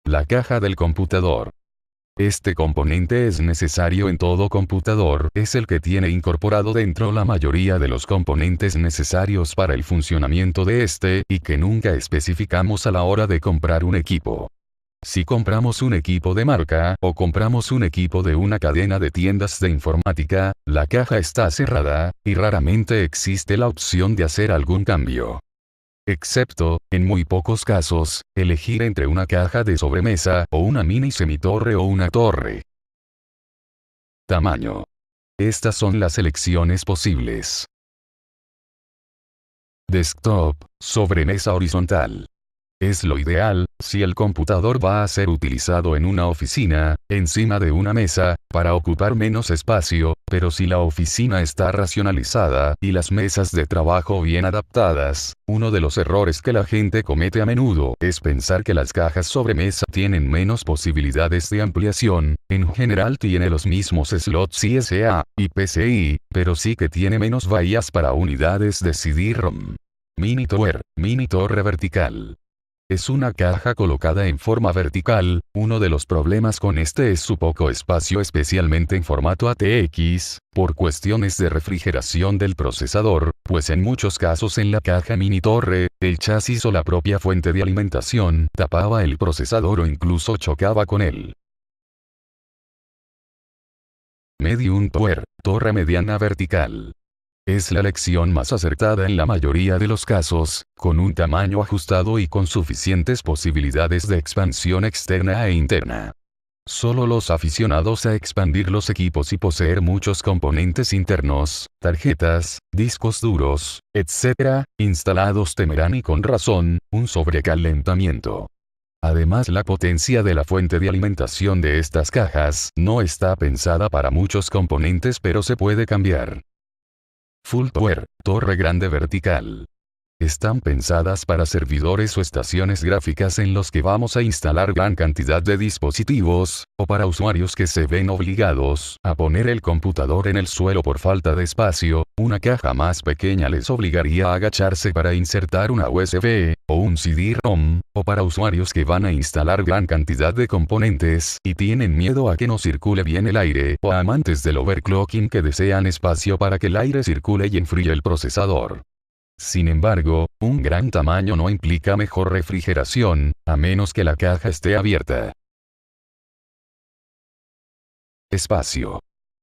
La caja del computador. Este componente es necesario en todo computador, es el que tiene incorporado dentro la mayoría de los componentes necesarios para el funcionamiento de este, y que nunca especificamos a la hora de comprar un equipo. Si compramos un equipo de marca, o compramos un equipo de una cadena de tiendas de informática, la caja está cerrada, y raramente existe la opción de hacer algún cambio. Excepto, en muy pocos casos, elegir entre una caja de sobremesa, o una mini semitorre o una torre. Tamaño. Estas son las elecciones posibles. Desktop, sobremesa horizontal. Es lo ideal, si el computador va a ser utilizado en una oficina, encima de una mesa, para ocupar menos espacio, pero si la oficina está racionalizada, y las mesas de trabajo bien adaptadas, uno de los errores que la gente comete a menudo es pensar que las cajas sobremesa tienen menos posibilidades de ampliación, en general tiene los mismos slots ISA y PCI, pero sí que tiene menos bahías para unidades de CD-ROM. Mini torre vertical. Es una caja colocada en forma vertical. Uno de los problemas con este es su poco espacio, especialmente en formato ATX, por cuestiones de refrigeración del procesador, pues en muchos casos en la caja mini torre, el chasis o la propia fuente de alimentación tapaba el procesador o incluso chocaba con él. Medium torre mediana vertical. Es la elección más acertada en la mayoría de los casos, con un tamaño ajustado y con suficientes posibilidades de expansión externa e interna. Solo los aficionados a expandir los equipos y poseer muchos componentes internos, tarjetas, discos duros, etc., instalados temerán, y con razón, un sobrecalentamiento. Además, la potencia de la fuente de alimentación de estas cajas no está pensada para muchos componentes, pero se puede cambiar. Full torre grande vertical. Están pensadas para servidores o estaciones gráficas en los que vamos a instalar gran cantidad de dispositivos, o para usuarios que se ven obligados a poner el computador en el suelo por falta de espacio. Una caja más pequeña les obligaría a agacharse para insertar una USB, o un CD-ROM, o para usuarios que van a instalar gran cantidad de componentes y tienen miedo a que no circule bien el aire, o a amantes del overclocking que desean espacio para que el aire circule y enfríe el procesador. Sin embargo, un gran tamaño no implica mejor refrigeración, a menos que la caja esté abierta. Espacio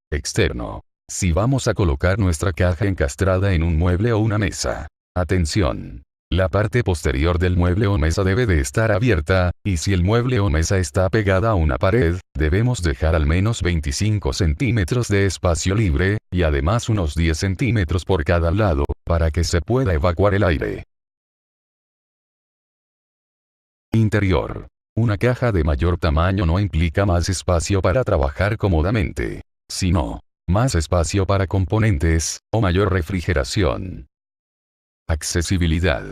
externo. Si vamos a colocar nuestra caja encastrada en un mueble o una mesa. Atención. La parte posterior del mueble o mesa debe de estar abierta, y si el mueble o mesa está pegada a una pared, debemos dejar al menos 25 centímetros de espacio libre, y además unos 10 centímetros por cada lado, para que se pueda evacuar el aire. Interior. Una caja de mayor tamaño no implica más espacio para trabajar cómodamente, sino más espacio para componentes, o mayor refrigeración. Accesibilidad.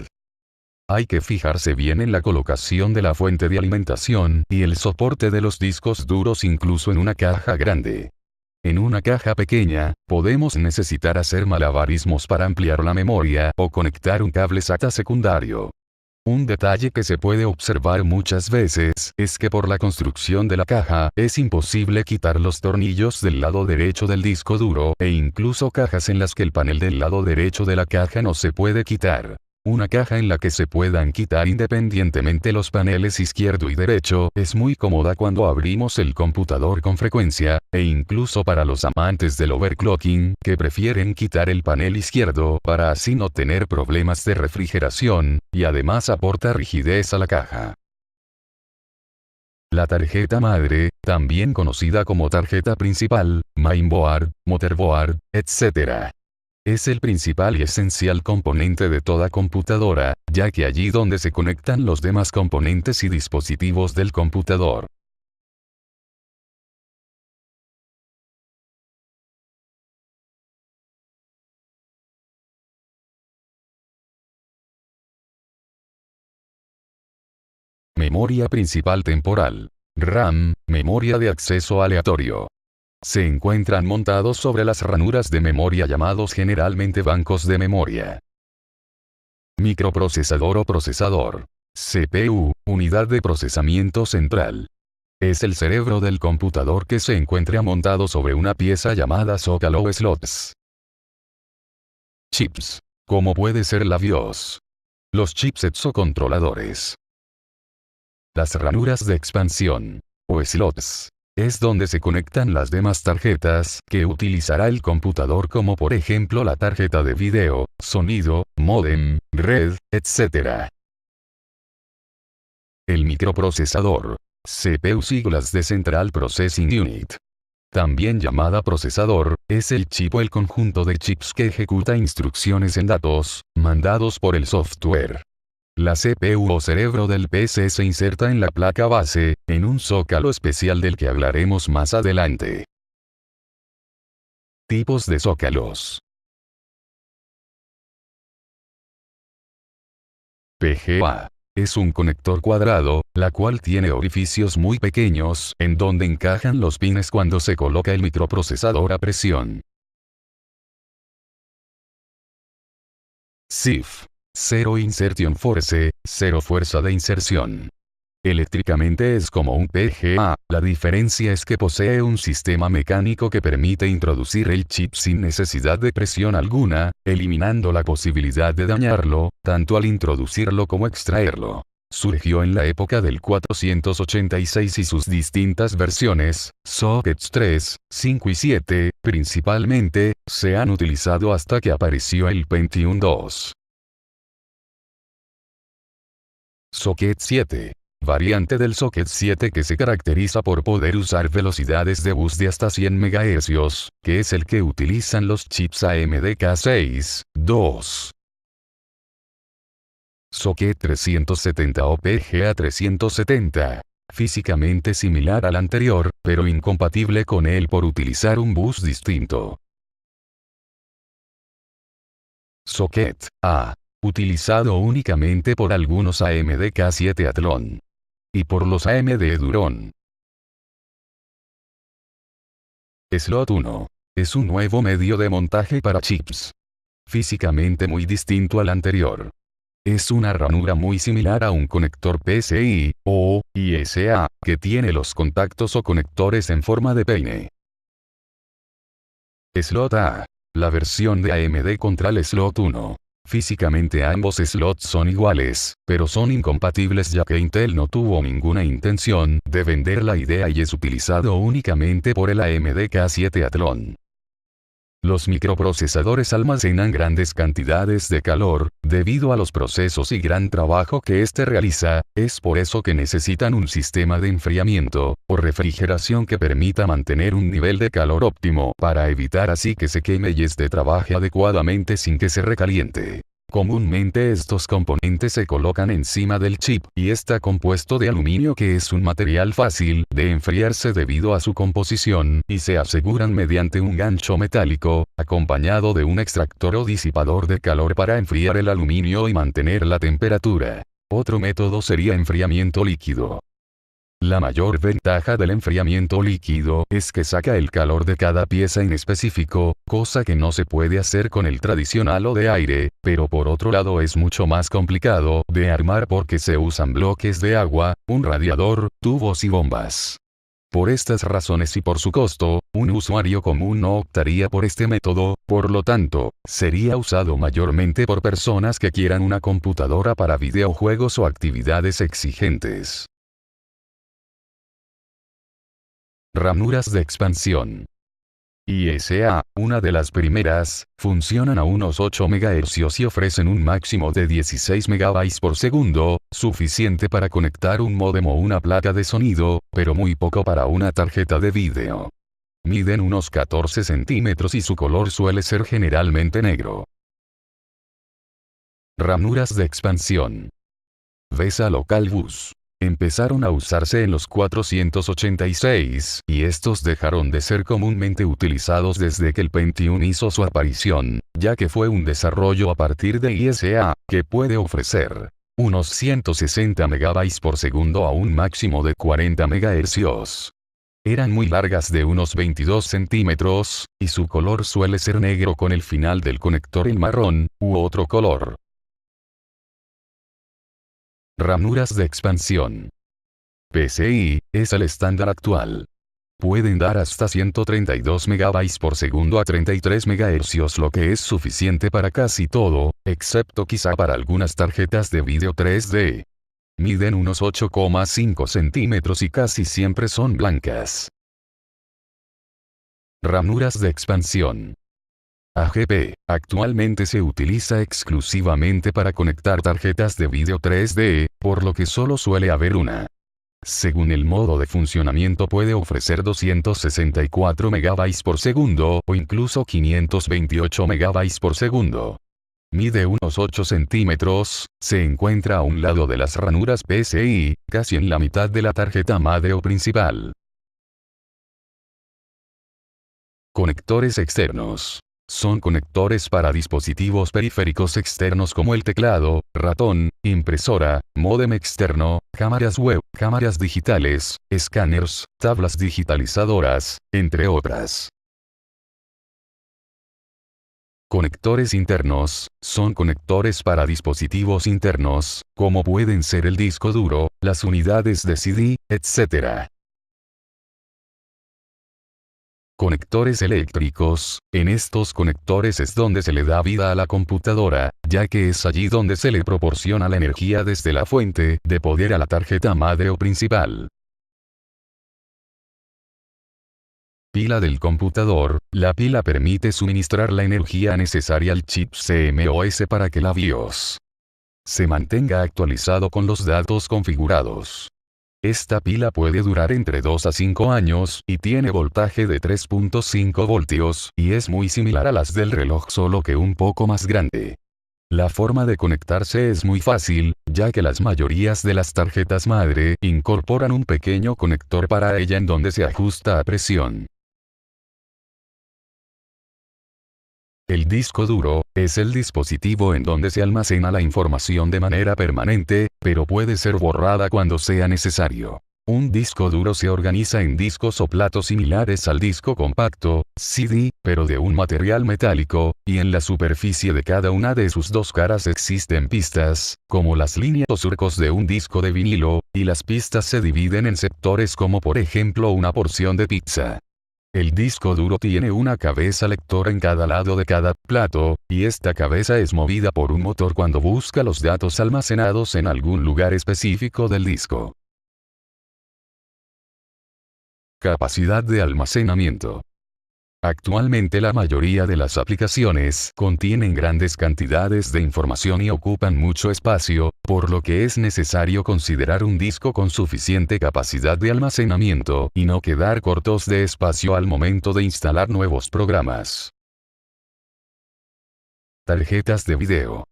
Hay que fijarse bien en la colocación de la fuente de alimentación y el soporte de los discos duros incluso en una caja grande. En una caja pequeña, podemos necesitar hacer malabarismos para ampliar la memoria o conectar un cable SATA secundario. Un detalle que se puede observar muchas veces es que por la construcción de la caja es imposible quitar los tornillos del lado derecho del disco duro, e incluso cajas en las que el panel del lado derecho de la caja no se puede quitar. Una caja en la que se puedan quitar independientemente los paneles izquierdo y derecho es muy cómoda cuando abrimos el computador con frecuencia, e incluso para los amantes del overclocking que prefieren quitar el panel izquierdo para así no tener problemas de refrigeración, y además aporta rigidez a la caja. La tarjeta madre, también conocida como tarjeta principal, mainboard, motherboard, etc. Es el principal y esencial componente de toda computadora, ya que allí donde se conectan los demás componentes y dispositivos del computador. Memoria principal temporal. RAM, memoria de acceso aleatorio. Se encuentran montados sobre las ranuras de memoria llamados generalmente bancos de memoria. Microprocesador o procesador. CPU, Unidad de procesamiento central. Es el cerebro del computador que se encuentra montado sobre una pieza llamada zócalo o slots. Chips. ¿Cómo puede ser la BIOS? Los chipsets o controladores. Las ranuras de expansión, o slots, es donde se conectan las demás tarjetas que utilizará el computador, como por ejemplo la tarjeta de video, sonido, módem, red, etc. El microprocesador. CPU, siglas de Central Processing Unit. También llamada procesador, es el chip o el conjunto de chips que ejecuta instrucciones en datos, mandados por el software. La CPU o cerebro del PC se inserta en la placa base, en un zócalo especial del que hablaremos más adelante. Tipos de zócalos. PGA. Es un conector cuadrado, la cual tiene orificios muy pequeños en donde encajan los pines cuando se coloca el microprocesador a presión. CIF. Zero Insertion Force, cero fuerza de inserción. Eléctricamente es como un PGA, la diferencia es que posee un sistema mecánico que permite introducir el chip sin necesidad de presión alguna, eliminando la posibilidad de dañarlo, tanto al introducirlo como extraerlo. Surgió en la época del 486 y sus distintas versiones, sockets 3, 5 y 7, principalmente, se han utilizado hasta que apareció el Pentium 2. Socket 7. Variante del Socket 7 que se caracteriza por poder usar velocidades de bus de hasta 100 MHz, que es el que utilizan los chips AMD K6, 2. Socket 370 o PGA 370. Físicamente similar al anterior, pero incompatible con él por utilizar un bus distinto. Socket A. Utilizado únicamente por algunos AMD K7 Athlon. Y por los AMD Duron. Slot 1. Es un nuevo medio de montaje para chips. Físicamente muy distinto al anterior. Es una ranura muy similar a un conector PCI, o ISA, que tiene los contactos o conectores en forma de peine. Slot A. La versión de AMD contra el Slot 1. Físicamente ambos slots son iguales, pero son incompatibles ya que Intel no tuvo ninguna intención de vender la idea y es utilizado únicamente por el AMD K7 Athlon. Los microprocesadores almacenan grandes cantidades de calor, debido a los procesos y gran trabajo que éste realiza, es por eso que necesitan un sistema de enfriamiento, o refrigeración que permita mantener un nivel de calor óptimo para evitar así que se queme y éste trabaje adecuadamente sin que se recaliente. Comúnmente estos componentes se colocan encima del chip, y está compuesto de aluminio que es un material fácil de enfriarse debido a su composición, y se aseguran mediante un gancho metálico, acompañado de un extractor o disipador de calor para enfriar el aluminio y mantener la temperatura. Otro método sería enfriamiento líquido. La mayor ventaja del enfriamiento líquido es que saca el calor de cada pieza en específico, cosa que no se puede hacer con el tradicional o de aire, pero por otro lado es mucho más complicado de armar porque se usan bloques de agua, un radiador, tubos y bombas. Por estas razones y por su costo, un usuario común no optaría por este método, por lo tanto, sería usado mayormente por personas que quieran una computadora para videojuegos o actividades exigentes. Ranuras de expansión. ISA, una de las primeras, funcionan a unos 8 MHz y ofrecen un máximo de 16 MB por segundo, suficiente para conectar un módem o una placa de sonido, pero muy poco para una tarjeta de vídeo. Miden unos 14 centímetros y su color suele ser generalmente negro. Ranuras de expansión. VESA Local Bus. Empezaron a usarse en los 486, y estos dejaron de ser comúnmente utilizados desde que el Pentium hizo su aparición, ya que fue un desarrollo a partir de ISA, que puede ofrecer unos 160 MB por segundo a un máximo de 40 MHz. Eran muy largas de unos 22 centímetros, y su color suele ser negro con el final del conector en marrón, u otro color. Ranuras de expansión. PCI es el estándar actual. Pueden dar hasta 132 MB por segundo a 33 MHz, lo que es suficiente para casi todo, excepto quizá para algunas tarjetas de vídeo 3D. Miden unos 8,5 centímetros y casi siempre son blancas. Ranuras de expansión. AGP, actualmente se utiliza exclusivamente para conectar tarjetas de vídeo 3D, por lo que solo suele haber una. Según el modo de funcionamiento puede ofrecer 264 MB por segundo o incluso 528 MB por segundo. Mide unos 8 centímetros, se encuentra a un lado de las ranuras PCI, casi en la mitad de la tarjeta madre o principal. Conectores externos. Son conectores para dispositivos periféricos externos como el teclado, ratón, impresora, módem externo, cámaras web, cámaras digitales, escáneres, tablas digitalizadoras, entre otras. Conectores internos, son conectores para dispositivos internos, como pueden ser el disco duro, las unidades de CD, etc. Conectores eléctricos, en estos conectores es donde se le da vida a la computadora, ya que es allí donde se le proporciona la energía desde la fuente de poder a la tarjeta madre o principal. Pila del computador, la pila permite suministrar la energía necesaria al chip CMOS para que la BIOS se mantenga actualizado con los datos configurados. Esta pila puede durar entre 2 a 5 años, y tiene voltaje de 3.5 voltios, y es muy similar a las del reloj solo que un poco más grande. La forma de conectarse es muy fácil, ya que las mayorías de las tarjetas madre incorporan un pequeño conector para ella en donde se ajusta a presión. El disco duro, es el dispositivo en donde se almacena la información de manera permanente, pero puede ser borrada cuando sea necesario. Un disco duro se organiza en discos o platos similares al disco compacto, CD, pero de un material metálico, y en la superficie de cada una de sus dos caras existen pistas, como las líneas o surcos de un disco de vinilo, y las pistas se dividen en sectores como por ejemplo una porción de pizza. El disco duro tiene una cabeza lectora en cada lado de cada plato, y esta cabeza es movida por un motor cuando busca los datos almacenados en algún lugar específico del disco. Capacidad de almacenamiento. Actualmente la mayoría de las aplicaciones contienen grandes cantidades de información y ocupan mucho espacio, por lo que es necesario considerar un disco con suficiente capacidad de almacenamiento y no quedar cortos de espacio al momento de instalar nuevos programas. Tarjetas de video.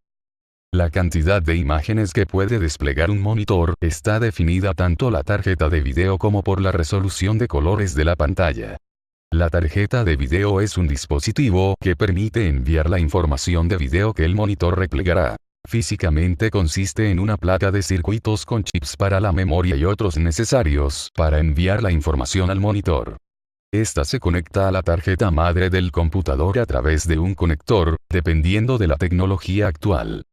La cantidad de imágenes que puede desplegar un monitor está definida tanto la tarjeta de video como por la resolución de colores de la pantalla. La tarjeta de video es un dispositivo que permite enviar la información de video que el monitor replegará. Físicamente consiste en una placa de circuitos con chips para la memoria y otros necesarios para enviar la información al monitor. Esta se conecta a la tarjeta madre del computador a través de un conector, dependiendo de la tecnología actual.